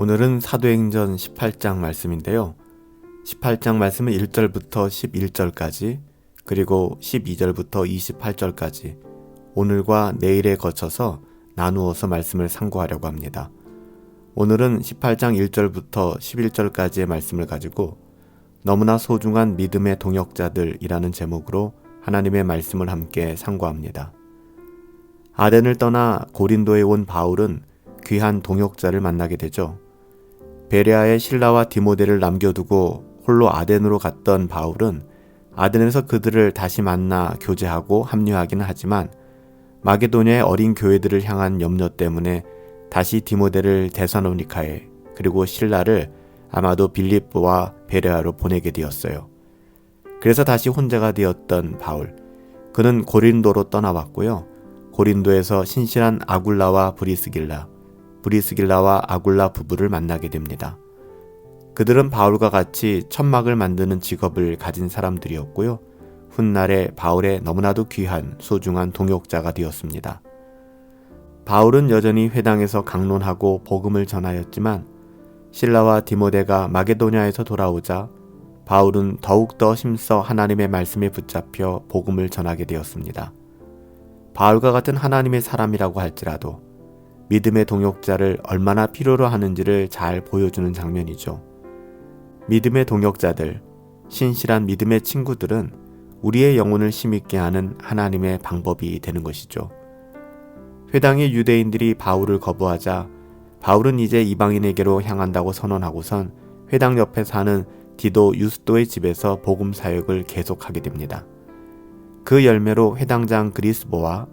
오늘은 사도행전 18장 말씀인데요. 18장 말씀은 1절부터 11절까지 그리고 12절부터 28절까지 오늘과 내일에 거쳐서 나누어서 말씀을 상고하려고 합니다. 오늘은 18장 1절부터 11절까지의 말씀을 가지고 너무나 소중한 믿음의 동역자들이라는 제목으로 하나님의 말씀을 함께 상고합니다. 아덴을 떠나 고린도에 온 바울은 귀한 동역자를 만나게 되죠. 베레아에 실라와 디모데를 남겨두고 홀로 아덴으로 갔던 바울은 아덴에서 그들을 다시 만나 교제하고 합류하기는 하지만 마게도냐의 어린 교회들을 향한 염려 때문에 다시 디모데를 데살로니카에 그리고 실라를 아마도 빌립보와 베레아로 보내게 되었어요. 그래서 다시 혼자가 되었던 바울, 그는 고린도로 떠나왔고요. 고린도에서 신실한 아굴라와 브리스길라와 아굴라 부부를 만나게 됩니다. 그들은 바울과 같이 천막을 만드는 직업을 가진 사람들이었고요. 훗날에 바울의 너무나도 귀한 소중한 동역자가 되었습니다. 바울은 여전히 회당에서 강론하고 복음을 전하였지만 실라와 디모데가 마게도냐에서 돌아오자 바울은 더욱더 힘써 하나님의 말씀에 붙잡혀 복음을 전하게 되었습니다. 바울과 같은 하나님의 사람이라고 할지라도 믿음의 동역자를 얼마나 필요로 하는지를 잘 보여주는 장면이죠. 믿음의 동역자들, 신실한 믿음의 친구들은 우리의 영혼을 힘있게 하는 하나님의 방법이 되는 것이죠. 회당의 유대인들이 바울을 거부하자 바울은 이제 이방인에게로 향한다고 선언하고선 회당 옆에 사는 디도 유스도의 집에서 복음 사역을 계속하게 됩니다. 그 열매로 회당장 그리스보와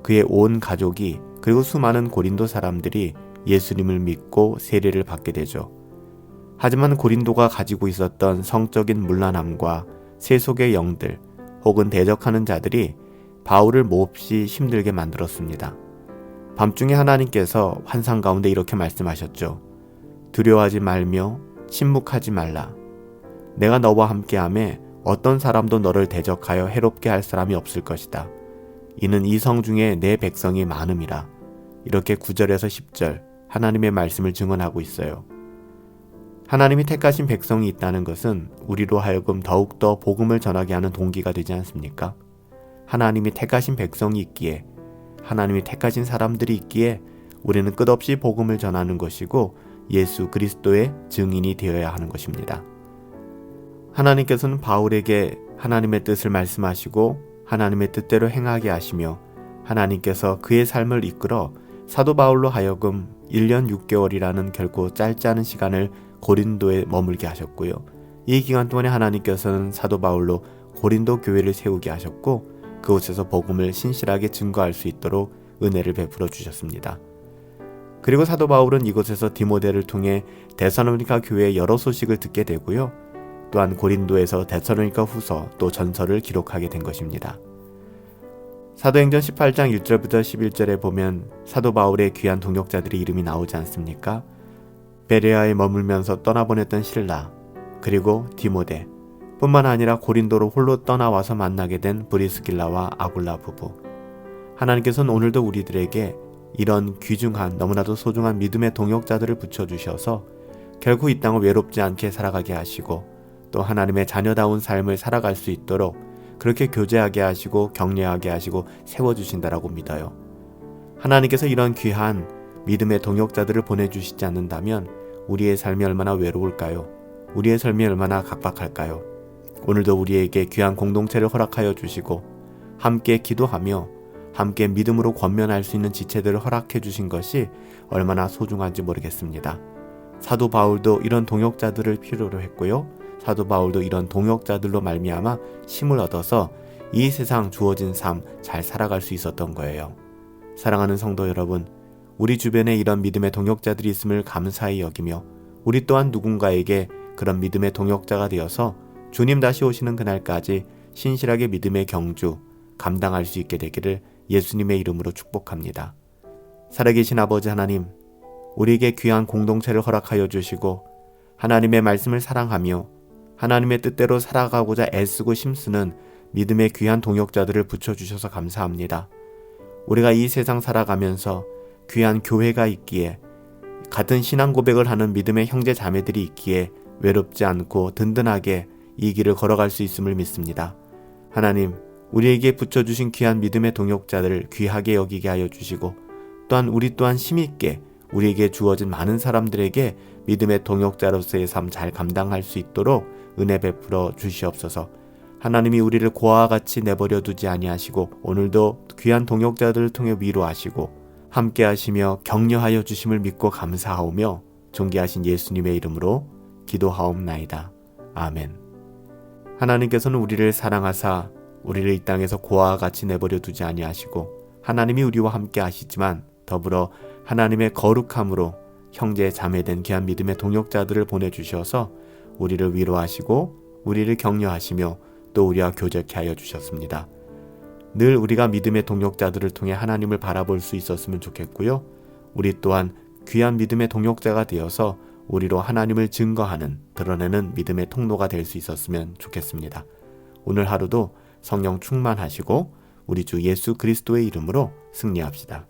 그의 온 가족이 그리고 수많은 고린도 사람들이 예수님을 믿고 세례를 받게 되죠. 하지만 고린도가 가지고 있었던 성적인 문란함과 세속의 영들 혹은 대적하는 자들이 바울을 몹시 힘들게 만들었습니다. 밤중에 하나님께서 환상 가운데 이렇게 말씀하셨죠. 두려워하지 말며 침묵하지 말라. 내가 너와 함께하매 어떤 사람도 너를 대적하여 해롭게 할 사람이 없을 것이다. 이는 이 성 중에 내 백성이 많음이라. 이렇게 9절에서 10절 하나님의 말씀을 증언하고 있어요. 하나님이 택하신 백성이 있다는 것은 우리로 하여금 더욱더 복음을 전하게 하는 동기가 되지 않습니까? 하나님이 택하신 백성이 있기에, 하나님이 택하신 사람들이 있기에 우리는 끝없이 복음을 전하는 것이고 예수 그리스도의 증인이 되어야 하는 것입니다. 하나님께서는 바울에게 하나님의 뜻을 말씀하시고 하나님의 뜻대로 행하게 하시며 하나님께서 그의 삶을 이끌어 사도 바울로 하여금 1년 6개월이라는 결코 짧지 않은 시간을 고린도에 머물게 하셨고요. 이 기간 동안에 하나님께서는 사도 바울로 고린도 교회를 세우게 하셨고 그곳에서 복음을 신실하게 증거할 수 있도록 은혜를 베풀어 주셨습니다. 그리고 사도 바울은 이곳에서 디모데를 통해 데살로니가 교회의 여러 소식을 듣게 되고요. 또한 고린도에서 데살로니가 후서 또 전서를 기록하게 된 것입니다. 사도행전 18장 1절부터 11절에 보면 사도 바울의 귀한 동역자들의 이름이 나오지 않습니까? 베레아에 머물면서 떠나보냈던 실라, 그리고 디모데, 뿐만 아니라 고린도로 홀로 떠나와서 만나게 된 브리스길라와 아굴라 부부. 하나님께서는 오늘도 우리들에게 이런 귀중한 너무나도 소중한 믿음의 동역자들을 붙여주셔서 결국 이 땅을 외롭지 않게 살아가게 하시고 또 하나님의 자녀다운 삶을 살아갈 수 있도록 그렇게 교제하게 하시고 격려하게 하시고 세워주신다라고 믿어요. 하나님께서 이런 귀한 믿음의 동역자들을 보내주시지 않는다면 우리의 삶이 얼마나 외로울까요? 우리의 삶이 얼마나 각박할까요? 오늘도 우리에게 귀한 공동체를 허락하여 주시고 함께 기도하며 함께 믿음으로 권면할 수 있는 지체들을 허락해 주신 것이 얼마나 소중한지 모르겠습니다. 사도 바울도 이런 동역자들을 필요로 했고요. 사도 바울도 이런 동역자들로 말미암아 힘을 얻어서 이 세상 주어진 삶 잘 살아갈 수 있었던 거예요. 사랑하는 성도 여러분, 우리 주변에 이런 믿음의 동역자들이 있음을 감사히 여기며 우리 또한 누군가에게 그런 믿음의 동역자가 되어서 주님 다시 오시는 그날까지 신실하게 믿음의 경주 감당할 수 있게 되기를 예수님의 이름으로 축복합니다. 살아계신 아버지 하나님, 우리에게 귀한 공동체를 허락하여 주시고 하나님의 말씀을 사랑하며 하나님의 뜻대로 살아가고자 애쓰고 힘쓰는 믿음의 귀한 동역자들을 붙여주셔서 감사합니다. 우리가 이 세상 살아가면서 귀한 교회가 있기에 같은 신앙 고백을 하는 믿음의 형제 자매들이 있기에 외롭지 않고 든든하게 이 길을 걸어갈 수 있음을 믿습니다. 하나님, 우리에게 붙여주신 귀한 믿음의 동역자들을 귀하게 여기게 하여 주시고 또한 우리 또한 힘있게 우리에게 주어진 많은 사람들에게 믿음의 동역자로서의 삶 잘 감당할 수 있도록 은혜 베풀어 주시옵소서. 하나님이 우리를 고아와 같이 내버려 두지 아니하시고 오늘도 귀한 동역자들을 통해 위로하시고 함께 하시며 격려하여 주심을 믿고 감사하오며 존귀하신 예수님의 이름으로 기도하옵나이다. 아멘. 하나님께서는 우리를 사랑하사 우리를 이 땅에서 고아와 같이 내버려 두지 아니하시고 하나님이 우리와 함께 하시지만 더불어 하나님의 거룩함으로 형제 자매된 귀한 믿음의 동역자들을 보내주셔서 우리를 위로하시고 우리를 격려하시며 또 우리와 교제케 하여 주셨습니다. 늘 우리가 믿음의 동역자들을 통해 하나님을 바라볼 수 있었으면 좋겠고요. 우리 또한 귀한 믿음의 동역자가 되어서 우리로 하나님을 증거하는, 드러내는 믿음의 통로가 될 수 있었으면 좋겠습니다. 오늘 하루도 성령 충만하시고 우리 주 예수 그리스도의 이름으로 승리합시다.